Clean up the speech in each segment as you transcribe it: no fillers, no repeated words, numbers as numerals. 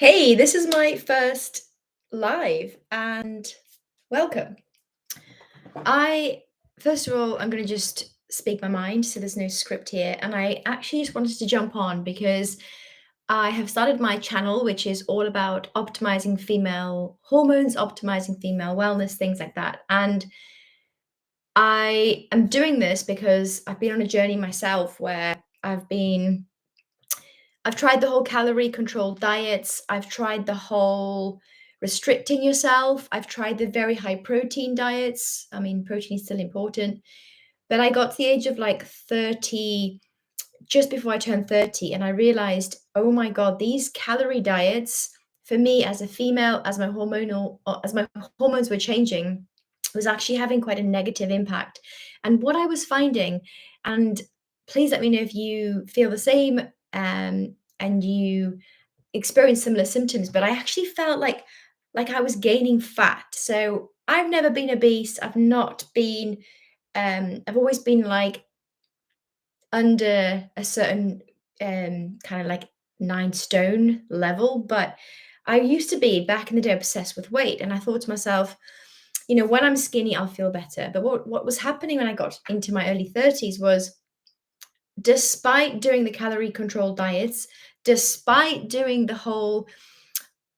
Hey, this is my first live and welcome. I, first of all, I'm going to just speak my mind, so there's no script here. And I actually just wanted to jump on because I have started my channel, which is all about optimizing female hormones, optimizing female wellness, things like that. And I am doing this because I've been on a journey myself where I've tried the whole calorie controlled diets. I've tried the whole restricting yourself. I've tried the very high protein diets. I mean, protein is still important. But I got to the age of like 30, just before I turned 30, and I realized, oh my God, these calorie diets for me as a female, as my hormones were changing, was actually having quite a negative impact. And what I was finding, and please let me know if you feel the same, and you experience similar symptoms, but I actually felt like I was gaining fat. So I've never been obese. I've not been I've always been like under a certain kind of like 9 stone level, but I used to be back in the day obsessed with weight, and I thought to myself, when I'm skinny, I'll feel better. But what was happening when I got into my early 30s was, despite doing the calorie control diets, despite doing the whole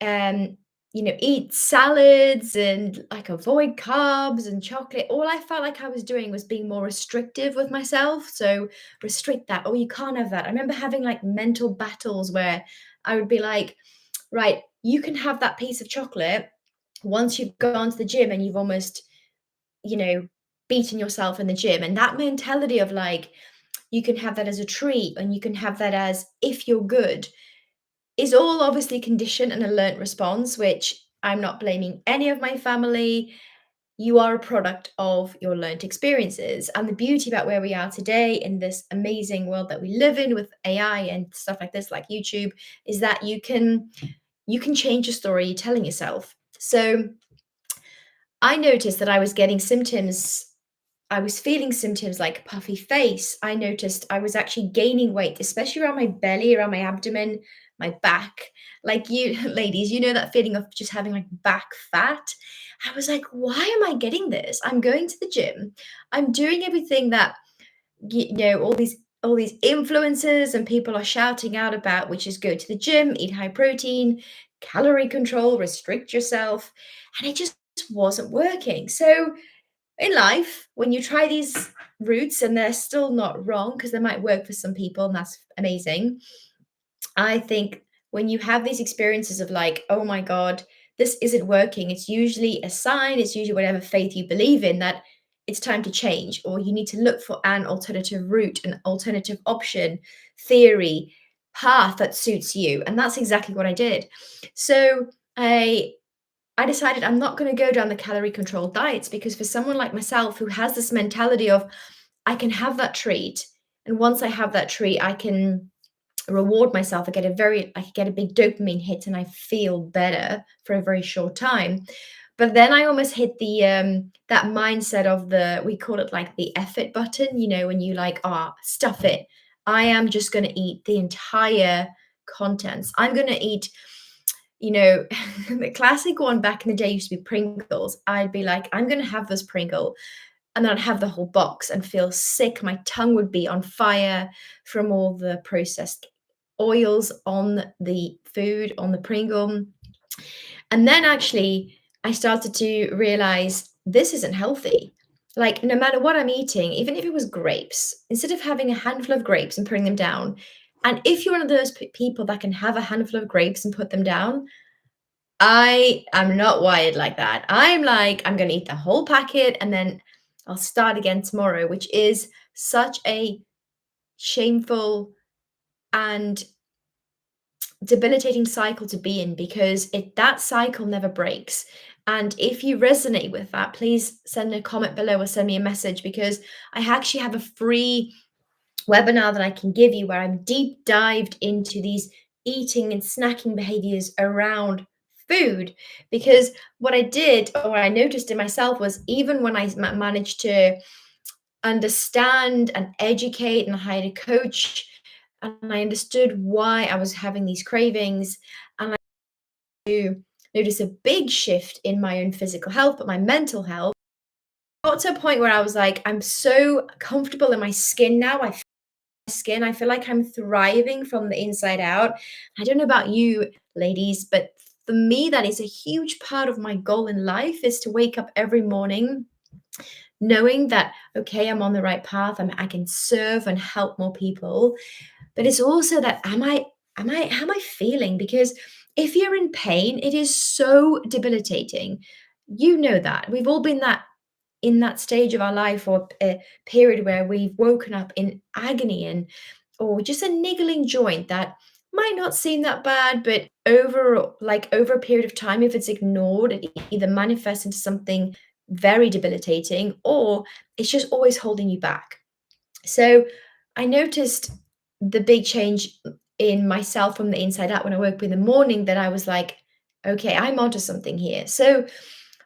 um eat salads and like avoid carbs and chocolate, all I felt like I was doing was being more restrictive with myself. So restrict that, oh, you can't have that. I remember having like mental battles where I would be like, right, you can have that piece of chocolate once you've gone to the gym and you've almost, you know beaten yourself in the gym. And that mentality of like, you can have that as a treat and you can have that as if you're good, is all obviously conditioned and a learnt response, which I'm not blaming any of my family. You are a product of your learnt experiences. And the beauty about where we are today in this amazing world that we live in with AI and stuff like this, like YouTube, is that you can change the story you're telling yourself. So I noticed that I was getting symptoms. I was feeling symptoms like puffy face. I noticed I was actually gaining weight, especially around my belly, around my abdomen, my back. Like you ladies, you know that feeling of just having like back fat. I was like, why am I getting this? I'm going to the gym. I'm doing everything that all these influencers and people are shouting out about, which is go to the gym, eat high protein, calorie control, restrict yourself. And it just wasn't working. So in life, when you try these routes and they're still not wrong, because they might work for some people, and that's amazing. I think when you have these experiences of like, oh my God, this isn't working, it's usually a sign, it's usually whatever faith you believe in, that it's time to change, or you need to look for an alternative route, an alternative option, theory, path that suits you. And that's exactly what I did. So I decided I'm not going to go down the calorie controlled diets, because for someone like myself who has this mentality of, I can have that treat, and once I have that treat, I can reward myself. I get a big dopamine hit and I feel better for a very short time. But then I almost hit the that mindset of the, we call it like the effort button, when you like, stuff it. I am just going to eat the entire contents. I'm going to eat, the classic one back in the day used to be Pringles. I'd be like, I'm going to have this Pringle, and then I'd have the whole box and feel sick. My tongue would be on fire from all the processed oils on the food, on the Pringle. And then actually, I started to realize this isn't healthy. Like, no matter what I'm eating, even if it was grapes, instead of having a handful of grapes and putting them down, and if you're one of those people that can have a handful of grapes and put them down, I am not wired like that. I'm like, I'm gonna eat the whole packet and then I'll start again tomorrow, which is such a shameful and debilitating cycle to be in, because that cycle never breaks. And if you resonate with that, please send a comment below or send me a message, because I actually have a free webinar that I can give you where I'm deep dived into these eating and snacking behaviors around food. Because what I did, or what I noticed in myself, was even when I managed to understand and educate and hired a coach, and I understood why I was having these cravings, and to notice a big shift in my own physical health, but my mental health got to a point where I was like, I'm so comfortable in my skin now. I feel like I'm thriving from the inside out. I don't know about you, ladies, but for me, that is a huge part of my goal in life is to wake up every morning knowing that, okay, I'm on the right path. I can serve and help more people. But it's also that how am I feeling? Because if you're in pain, it is so debilitating. You know that. We've all been that in that stage of our life or a period where we've woken up in agony and or just a niggling joint that might not seem that bad, but over a period of time, if it's ignored, it either manifests into something very debilitating or it's just always holding you back. So I noticed the big change in myself from the inside out when I woke up in the morning that I was like, okay, I'm onto something here. So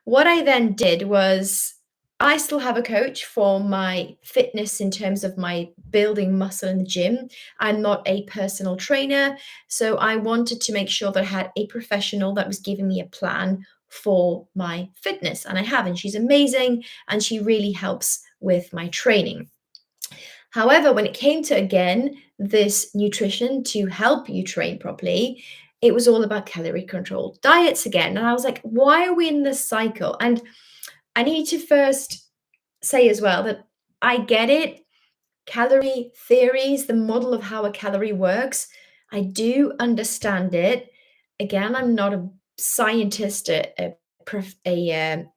what I then did was I still have a coach for my fitness in terms of my building muscle in the gym. I'm not a personal trainer. So I wanted to make sure that I had a professional that was giving me a plan for my fitness. And I have, and she's amazing. And she really helps with my training. However, when it came to again this nutrition to help you train properly, it was all about calorie control diets again. And I was like, why are we in this cycle? And I need to first say as well that I get it. Calorie theories, the model of how a calorie works, I do understand it. Again, I'm not a scientist,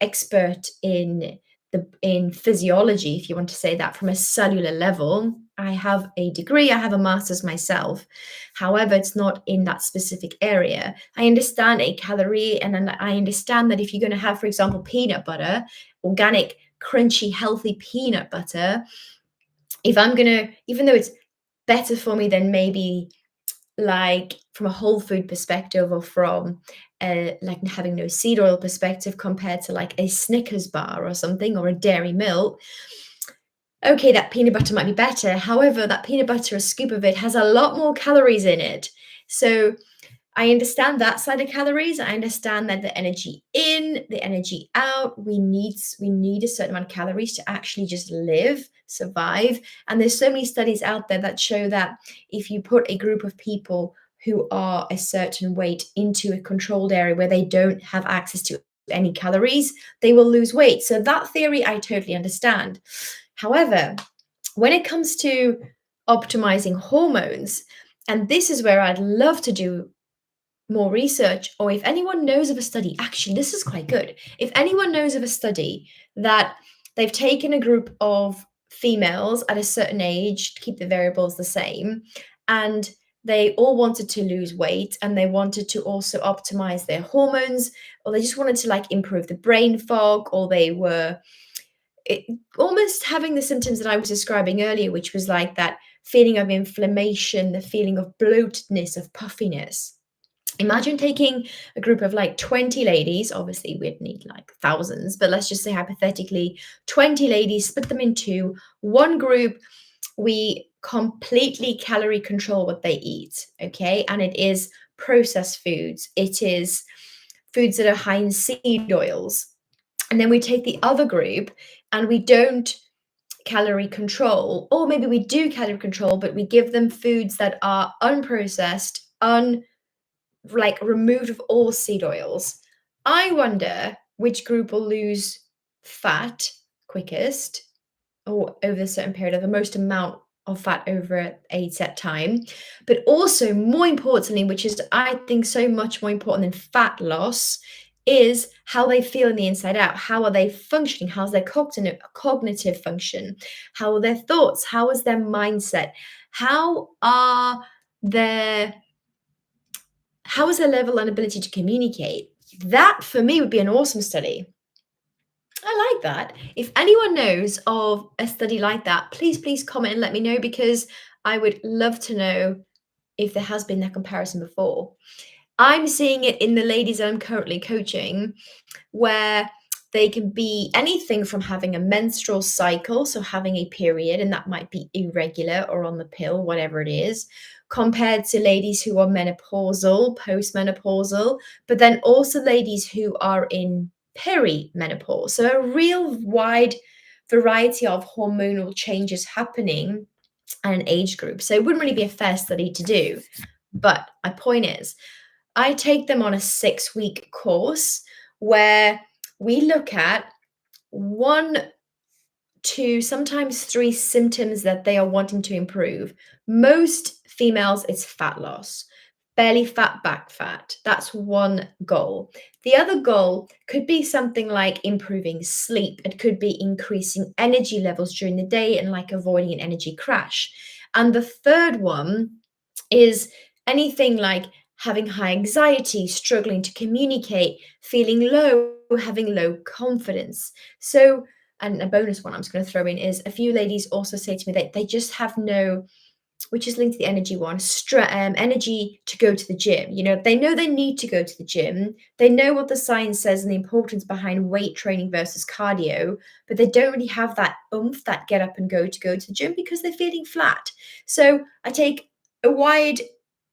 expert in physiology, if you want to say that from a cellular level. I have a degree, I have a master's myself. However, it's not in that specific area. I understand a calorie, and then I understand that if you're going to have, for example, peanut butter, organic, crunchy, healthy peanut butter, if I'm gonna, even though it's better for me than maybe like from a whole food perspective or from like having no seed oil perspective compared to like a Snickers bar or something or a dairy milk, okay, that peanut butter might be better. However, that peanut butter, a scoop of it has a lot more calories in it. So I understand that side of calories. I understand that the energy in, the energy out, we need a certain amount of calories to actually just live, survive. And there's so many studies out there that show that if you put a group of people who are a certain weight into a controlled area where they don't have access to any calories, they will lose weight. So that theory I totally understand. However, when it comes to optimizing hormones, and this is where I'd love to do more research, or if anyone knows of a study, actually, this is quite good. If anyone knows of a study that they've taken a group of females at a certain age to keep the variables the same, and they all wanted to lose weight and they wanted to also optimize their hormones, or they just wanted to like improve the brain fog, or they were it, almost having the symptoms that I was describing earlier, which was like that feeling of inflammation, the feeling of bloatedness, of puffiness. Imagine taking a group of like 20 ladies, obviously we'd need like thousands, but let's just say hypothetically 20 ladies, split them in two. One group, we completely calorie control what they eat, okay? And it is processed foods, it is foods that are high in seed oils. And then we take the other group and we don't calorie control, or maybe we do calorie control, but we give them foods that are unprocessed, like removed of all seed oils. I wonder which group will lose fat quickest or over a certain period of the most amount of fat over a set time. But also, more importantly, which is I think so much more important than fat loss, is how they feel in the inside out. How are they functioning? How's their cognitive function? How are their thoughts? How is their mindset? How are their how is their level and ability to communicate? That for me would be an awesome study. I like that. If anyone knows of a study like that, please comment and let me know because I would love to know if there has been that comparison before. I'm seeing it in the ladies that I'm currently coaching, where they can be anything from having a menstrual cycle, so having a period, and that might be irregular or on the pill, whatever it is, compared to ladies who are menopausal, postmenopausal, but then also ladies who are in perimenopause. So a real wide variety of hormonal changes happening at an age group. So it wouldn't really be a fair study to do. But my point is, I take them on a 6-week course where we look at one, two, sometimes three symptoms that they are wanting to improve. Most females, it's fat loss, belly fat, back fat. That's one goal. The other goal could be something like improving sleep. It could be increasing energy levels during the day and like avoiding an energy crash. And the third one is anything like having high anxiety, struggling to communicate, feeling low, having low confidence. So, and a bonus one I'm just going to throw in is a few ladies also say to me that they just have no, which is linked to the energy one, energy to go to the gym. You know, they know they need to go to the gym. They know what the science says and the importance behind weight training versus cardio, but they don't really have that oomph, that get up and go to the gym because they're feeling flat. So I take a wide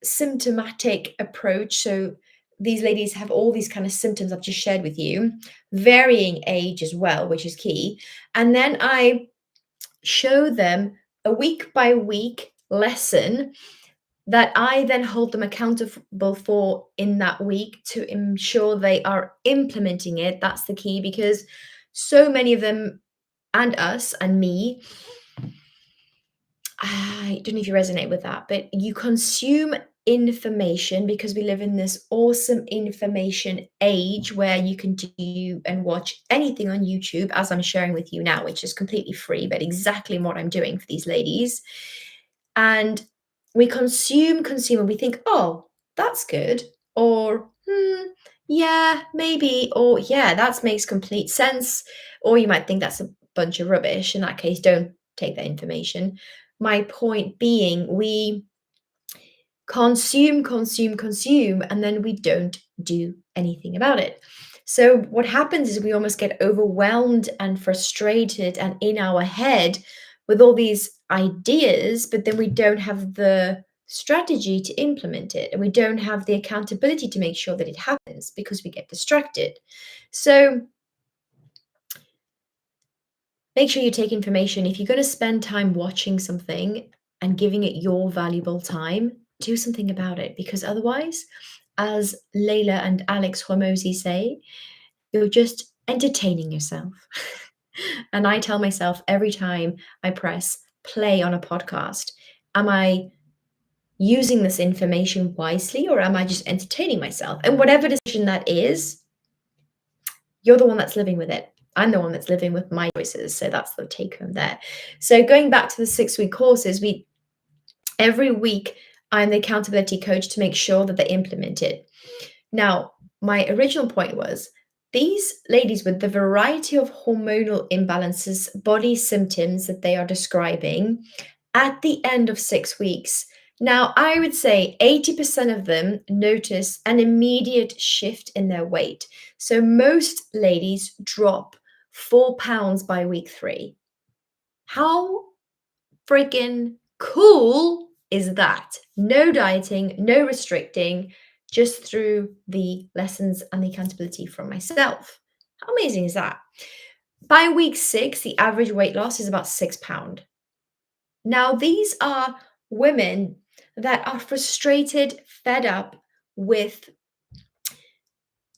symptomatic approach. So these ladies have all these kind of symptoms I've just shared with you, varying age as well, which is key. And then I show them a week by week lesson that I then hold them accountable for in that week to ensure they are implementing it. That's the key because so many of them and us and me, I don't know if you resonate with that, but you consume information because we live in this awesome information age where you can do and watch anything on YouTube, as I'm sharing with you now, which is completely free, but exactly what I'm doing for these ladies. And we consume, and we think, oh, that's good. Or, yeah, maybe. Or, yeah, that makes complete sense. Or you might think that's a bunch of rubbish. In that case, don't take that information. My point being, we consume, and then we don't do anything about it. So what happens is we almost get overwhelmed and frustrated and in our head with all these ideas, but then we don't have the strategy to implement it, and we don't have the accountability to make sure that it happens because we get distracted. So make sure you take information. If you're going to spend time watching something and giving it your valuable time, do something about it because otherwise, as Layla and Alex Hormozy say, you're just entertaining yourself. And I tell myself every time I press play on a podcast, am I using this information wisely or am I just entertaining myself? And whatever decision that is, you're the one that's living with it. I'm the one that's living with my choices. So that's the take home there. So going back to the 6-week courses, every week I'm the accountability coach to make sure that they implement it. Now, my original point was these ladies with the variety of hormonal imbalances, body symptoms that they are describing at the end of 6 weeks. Now, I would say 80% of them notice an immediate shift in their weight. So most ladies drop 4 pounds by week 3. How freaking cool is that? No dieting, no restricting, just through the lessons and the accountability from myself. How amazing is that? By week 6, the average weight loss is about 6 pounds. Now, these are women that are frustrated, fed up with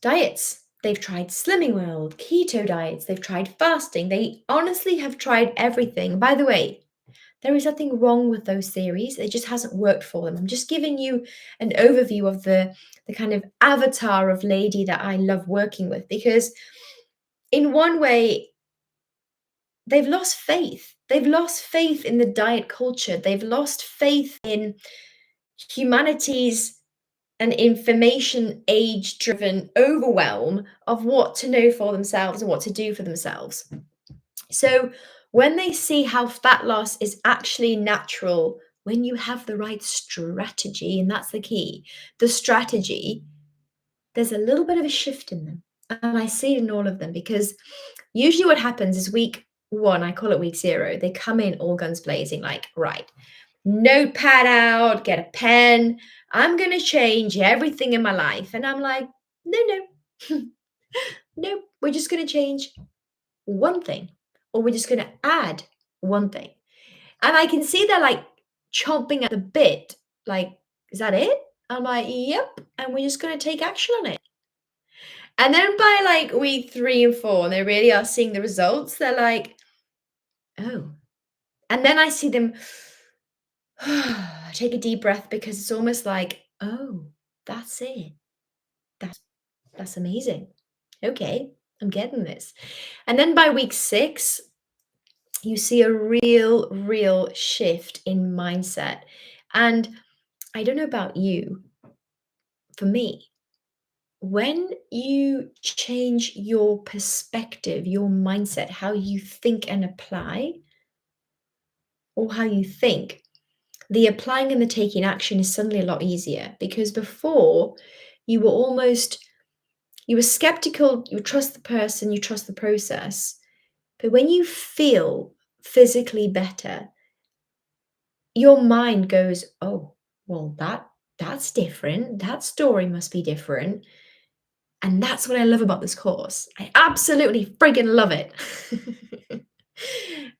diets. They've tried Slimming World, keto diets, they've tried fasting. They honestly have tried everything. By the way, there is nothing wrong with those theories. It just hasn't worked for them. I'm just giving you an overview of the kind of avatar of lady that I love working with because in one way, they've lost faith. They've lost faith in the diet culture. They've lost faith in humanity's an information age driven overwhelm of what to know for themselves and what to do for themselves. So when they see how fat loss is actually natural when you have the right strategy, and that's the key, the strategy, there's a little bit of a shift in them. And I see it in all of them because usually what happens is week 1, I call it week 0, they come in all guns blazing, like, right, notepad out, get a pen. I'm going to change everything in my life. And I'm like, no, no, no, we're just going to change one thing, or we're just going to add one thing. And I can see they're like chomping at the bit. Like, is that it? I'm like, yep. And we're just going to take action on it. And then by like week 3 and 4, and they really are seeing the results, they're like, oh. And then I see them take a deep breath because it's almost like, oh, that's it. That's that's amazing. Okay, I'm getting this. And then by week 6, you see a real shift in mindset. And I don't know about you, for me, when you change your perspective, your mindset, how you think and apply, or how you think, the applying and the taking action is suddenly a lot easier because before you were almost you were skeptical, you trust the person, you trust the process. But when you feel physically better, your mind goes, "Oh, well that's different. That story must be different." And that's what I love about this course. I absolutely friggin' love it.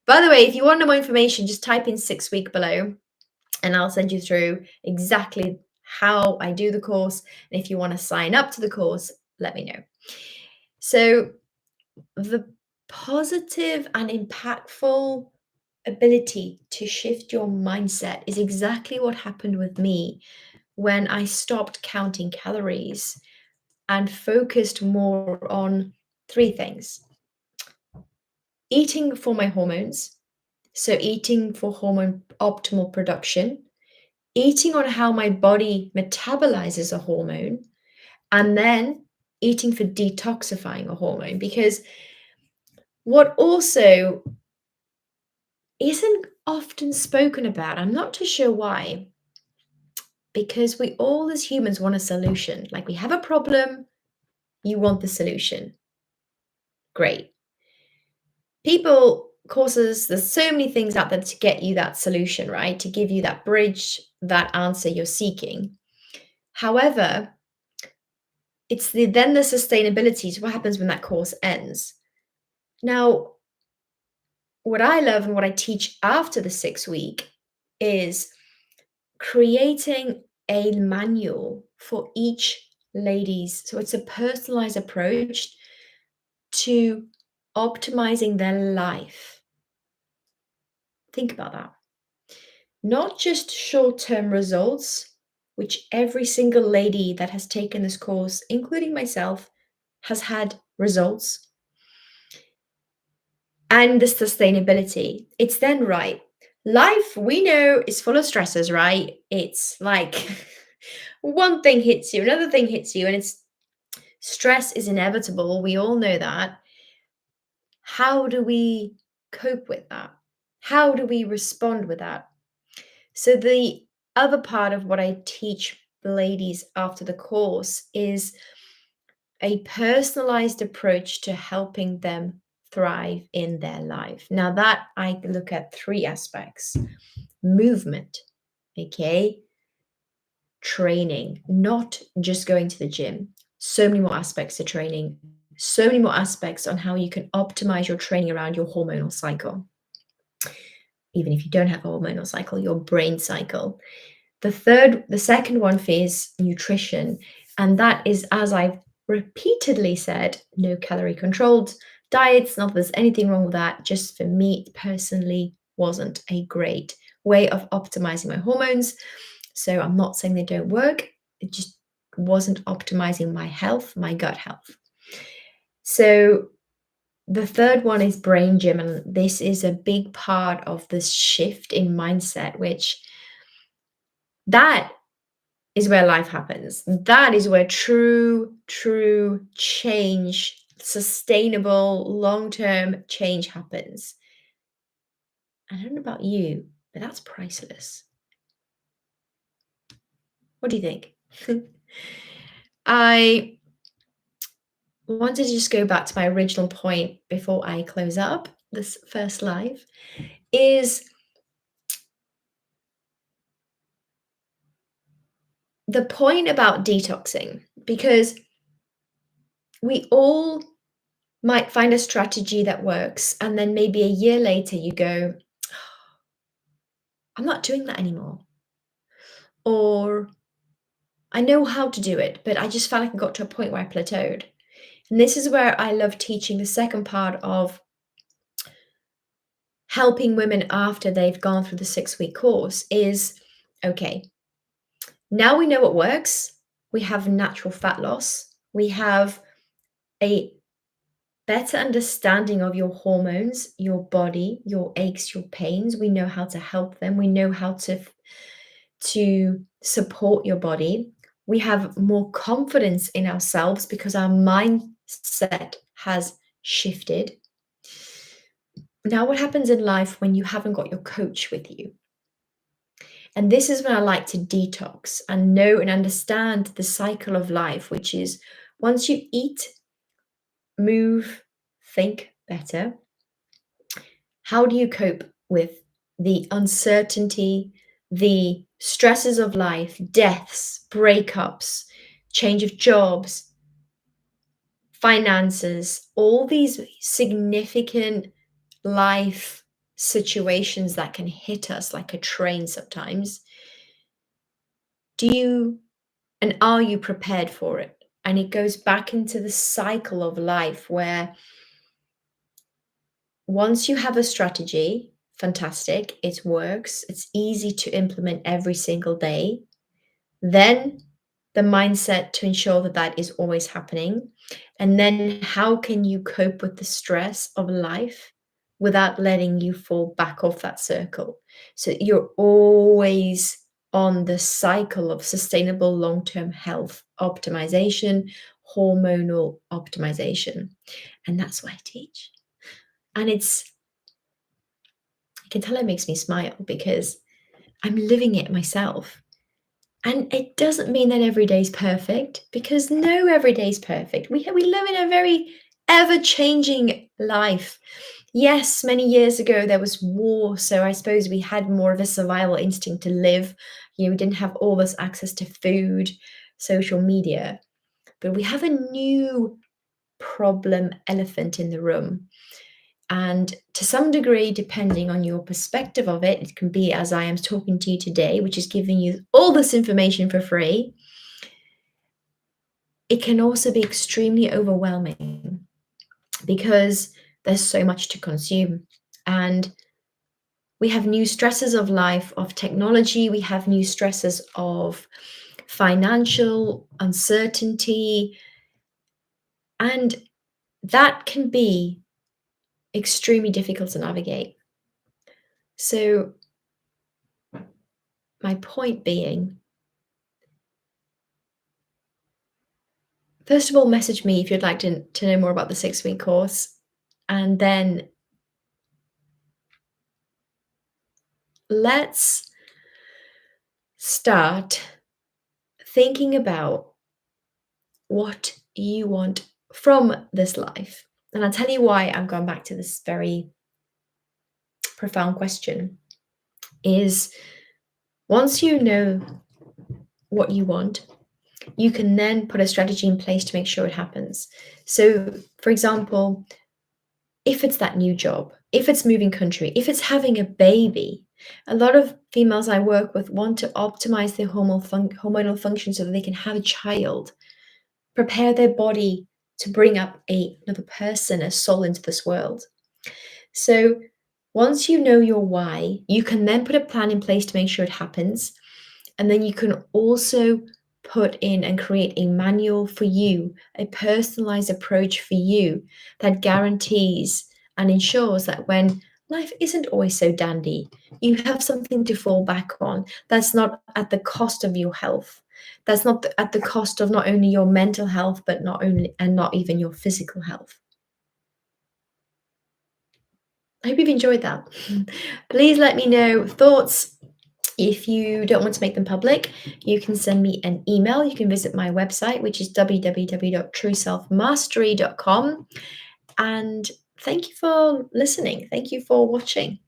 By the way, if you want more information, just type in 6 week below and I'll send you through exactly how I do the course. And if you want to sign up to the course, let me know. So, the positive and impactful ability to shift your mindset is exactly what happened with me when I stopped counting calories and focused more on 3 things: eating for my hormones, so eating for hormone optimal production, eating on how my body metabolizes a hormone, and then eating for detoxifying a hormone. Because what also isn't often spoken about, I'm not too sure why, because we all as humans want a solution. Like we have a problem, you want the solution. Great. People, courses, there's so many things out there to get you that solution, right? To give you that bridge, that answer you're seeking. However, it's then the sustainability to what happens when that course ends. Now, what I love and what I teach after the 6 week is creating a manual for each ladies. So it's a personalized approach to optimizing their life. Think about that. Not just short term results, which every single lady that has taken this course, including myself, has had results, and the sustainability. It's then right. Life, we know, is full of stresses, right? It's like one thing hits you, another thing hits you, and it's stress is inevitable. We all know that. How do we cope with that? How do we respond with that? So, the other part of what I teach ladies after the course is a personalized approach to helping them thrive in their life. Now, that I look at 3 aspects: movement, okay, training, not just going to the gym. So many more aspects to training, so many more aspects on how you can optimize your training around your hormonal cycle. Even if you don't have a hormonal cycle, your brain cycle. The second one is nutrition. And that is, as I've repeatedly said, no calorie controlled diets. Not that there's anything wrong with that. Just for me personally, wasn't a great way of optimizing my hormones. So I'm not saying they don't work. It just wasn't optimizing my health, my gut health. So the third one is brain gym. And this is a big part of this shift in mindset, which that is where life happens. That is where true change, sustainable, long-term change happens. I don't know about you, but that's priceless. What do you think? I wanted to just go back to my original point before I close up this first live, is the point about detoxing, because we all might find a strategy that works, and then maybe a year later you go, I'm not doing that anymore. Or I know how to do it, but I just felt like I got to a point where I plateaued. And this is where I love teaching the second part of helping women after they've gone through the 6-week course is okay, now we know what works. We have natural fat loss. We have a better understanding of your hormones, your body, your aches, your pains. We know how to help them. We know how to support your body. We have more confidence in ourselves because our mindset has shifted. Now, what happens in life when you haven't got your coach with you? And this is when I like to detox and know and understand the cycle of life, which is once you eat, move, think better, how do you cope with the uncertainty, the stresses of life, deaths, breakups, change of jobs, finances, all these significant life situations that can hit us like a train sometimes? Do you and are you prepared for it? And it goes back into the cycle of life where once you have a strategy, fantastic, it works, it's easy to implement every single day. Then the mindset to ensure that that is always happening. And then how can you cope with the stress of life without letting you fall back off that circle? So you're always on the cycle of sustainable long term health optimization, hormonal optimization. And that's what I teach. And I can tell it makes me smile because I'm living it myself. And it doesn't mean that every day is perfect because no every day is perfect. We live in a very ever-changing life. Yes, many years ago there was war, so I suppose we had more of a survival instinct to live. We didn't have all this access to food, social media. But we have a new problem elephant in the room. And to some degree, depending on your perspective of it, it can be as I am talking to you today, which is giving you all this information for free. It can also be extremely overwhelming because there's so much to consume. And we have new stresses of life, of technology, we have new stresses of financial uncertainty. And that can be extremely difficult to navigate. So, my point being, first of all, message me if you'd like to know more about the 6-week course. And then let's start thinking about what you want from this life. And I'll tell you why I'm going back to this very profound question is once you know what you want, you can then put a strategy in place to make sure it happens. So, for example, if it's that new job, if it's moving country, if it's having a baby, a lot of females I work with want to optimize their hormonal function so that they can have a child, prepare their body to bring up another person, a soul into this world. So once you know your why, you can then put a plan in place to make sure it happens. And then you can also put in and create a manual for you, a personalized approach for you that guarantees and ensures that when life isn't always so dandy, you have something to fall back on that's not at the cost of your health. That's not at the cost of not only your mental health, but not even your physical health. I hope you've enjoyed that. Please let me know thoughts. If you don't want to make them public, you can send me an email. You can visit my website, which is www.trueselfmastery.com. And thank you for listening. Thank you for watching.